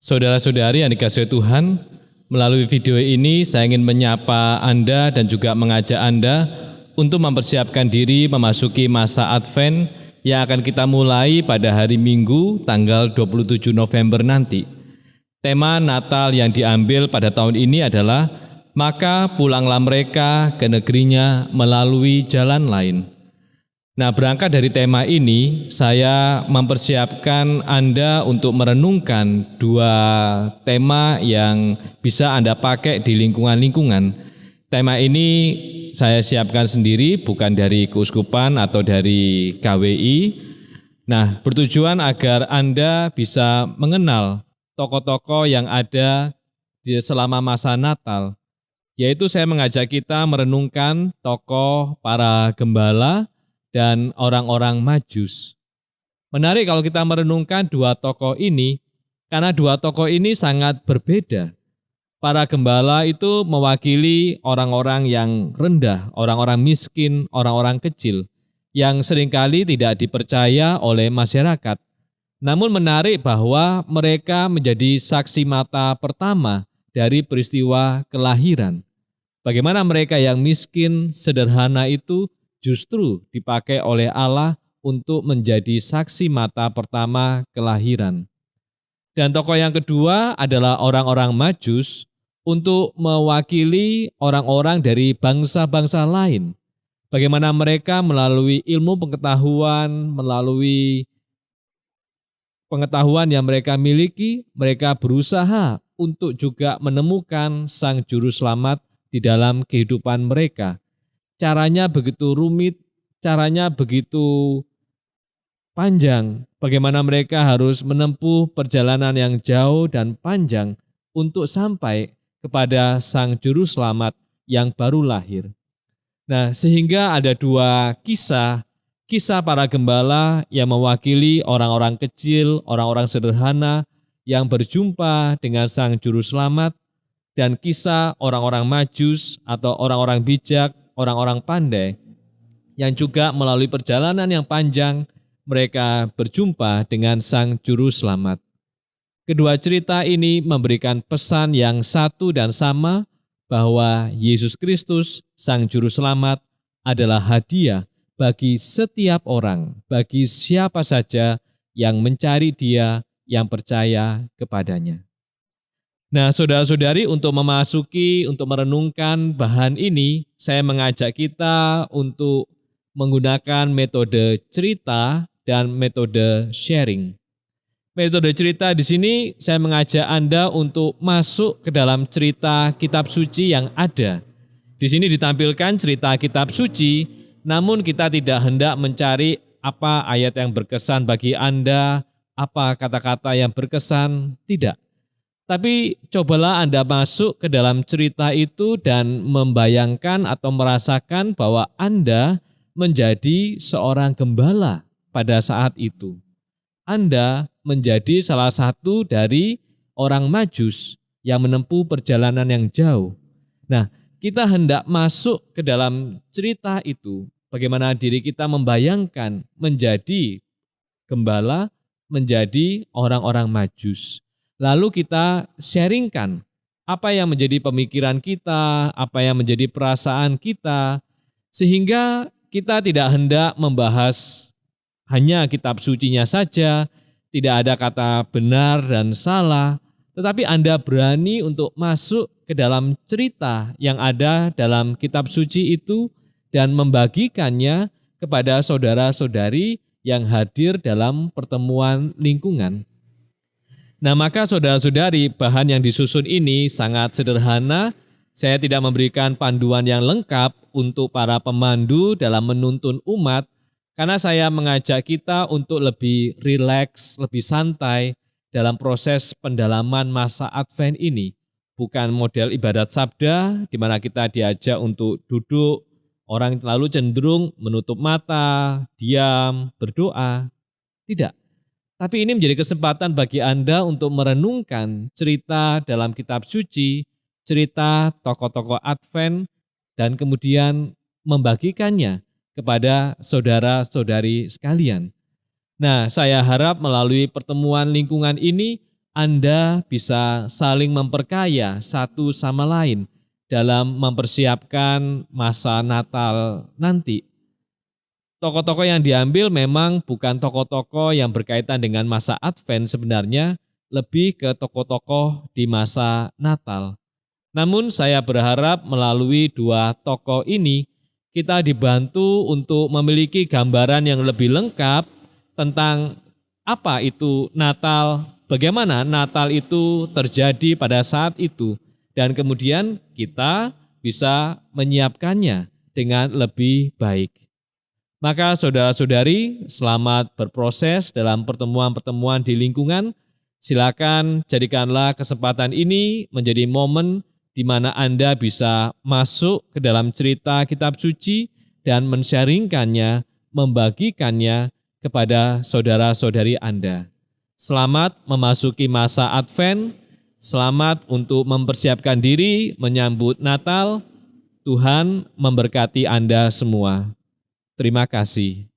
Saudara-saudari yang dikasihi Tuhan, melalui video ini saya ingin menyapa Anda dan juga mengajak Anda untuk mempersiapkan diri memasuki masa Advent yang akan kita mulai pada hari Minggu tanggal 27 November nanti. Tema Natal yang diambil pada tahun ini adalah "Maka pulanglah mereka ke negerinya melalui jalan lain". Nah, berangkat dari tema ini, saya mempersiapkan Anda untuk merenungkan dua tema yang bisa Anda pakai di lingkungan-lingkungan. Tema ini saya siapkan sendiri, bukan dari keuskupan atau dari KWI. Nah, bertujuan agar Anda bisa mengenal tokoh-tokoh yang ada selama masa Natal, yaitu saya mengajak kita merenungkan tokoh para gembala dan orang-orang Majus. Menarik kalau kita merenungkan dua tokoh ini, karena dua tokoh ini sangat berbeda. Para gembala itu mewakili orang-orang yang rendah, orang-orang miskin, orang-orang kecil, yang seringkali tidak dipercaya oleh masyarakat. Namun menarik bahwa mereka menjadi saksi mata pertama dari peristiwa kelahiran. Bagaimana mereka yang miskin, sederhana itu justru dipakai oleh Allah untuk menjadi saksi mata pertama kelahiran. Dan tokoh yang kedua adalah orang-orang Majus untuk mewakili orang-orang dari bangsa-bangsa lain. Bagaimana mereka melalui ilmu pengetahuan, melalui pengetahuan yang mereka miliki, mereka berusaha untuk juga menemukan Sang Juru Selamat di dalam kehidupan mereka. Caranya begitu rumit, caranya begitu panjang, bagaimana mereka harus menempuh perjalanan yang jauh dan panjang untuk sampai kepada Sang Juru Selamat yang baru lahir. Nah, sehingga ada dua kisah para gembala yang mewakili orang-orang kecil, orang-orang sederhana yang berjumpa dengan Sang Juru Selamat, dan kisah orang-orang Majus atau orang-orang bijak, orang-orang pandai, yang juga melalui perjalanan yang panjang mereka berjumpa dengan Sang Juru Selamat. Kedua cerita ini memberikan pesan yang satu dan sama bahwa Yesus Kristus, Sang Juru Selamat, adalah hadiah bagi setiap orang, bagi siapa saja yang mencari Dia, yang percaya kepadanya. Nah, saudara-saudari, untuk merenungkan bahan ini, saya mengajak kita untuk menggunakan metode cerita dan metode sharing. Metode cerita di sini saya mengajak Anda untuk masuk ke dalam cerita kitab suci yang ada. Di sini ditampilkan cerita kitab suci, namun kita tidak hendak mencari apa ayat yang berkesan bagi Anda, apa kata-kata yang berkesan, tidak. Tapi cobalah Anda masuk ke dalam cerita itu dan membayangkan atau merasakan bahwa Anda menjadi seorang gembala pada saat itu. Anda menjadi salah satu dari orang Majus yang menempuh perjalanan yang jauh. Nah, kita hendak masuk ke dalam cerita itu, bagaimana diri kita membayangkan menjadi gembala, menjadi orang-orang Majus. Lalu kita sharingkan apa yang menjadi pemikiran kita, apa yang menjadi perasaan kita, sehingga kita tidak hendak membahas hanya kitab sucinya saja, tidak ada kata benar dan salah, tetapi Anda berani untuk masuk ke dalam cerita yang ada dalam kitab suci itu dan membagikannya kepada saudara-saudari yang hadir dalam pertemuan lingkungan. Nah, maka saudara-saudari, bahan yang disusun ini sangat sederhana. Saya tidak memberikan panduan yang lengkap untuk para pemandu dalam menuntun umat, karena saya mengajak kita untuk lebih rileks, lebih santai dalam proses pendalaman masa Advent ini. Bukan model ibadat sabda, di mana kita diajak untuk duduk, orang lalu cenderung menutup mata, diam, berdoa. Tidak. Tapi ini menjadi kesempatan bagi Anda untuk merenungkan cerita dalam kitab suci, cerita tokoh-tokoh Advent, dan kemudian membagikannya kepada saudara-saudari sekalian. Nah, saya harap melalui pertemuan lingkungan ini, Anda bisa saling memperkaya satu sama lain dalam mempersiapkan masa Natal nanti. Tokoh-tokoh yang diambil memang bukan tokoh-tokoh yang berkaitan dengan masa Advent sebenarnya, lebih ke tokoh-tokoh di masa Natal. Namun saya berharap melalui dua tokoh ini, kita dibantu untuk memiliki gambaran yang lebih lengkap tentang apa itu Natal, bagaimana Natal itu terjadi pada saat itu, dan kemudian kita bisa menyiapkannya dengan lebih baik. Maka saudara-saudari, selamat berproses dalam pertemuan-pertemuan di lingkungan. Silakan jadikanlah kesempatan ini menjadi momen di mana Anda bisa masuk ke dalam cerita kitab suci dan men-sharingkannya, membagikannya kepada saudara-saudari Anda. Selamat memasuki masa Advent, selamat untuk mempersiapkan diri menyambut Natal. Tuhan memberkati Anda semua. Terima kasih.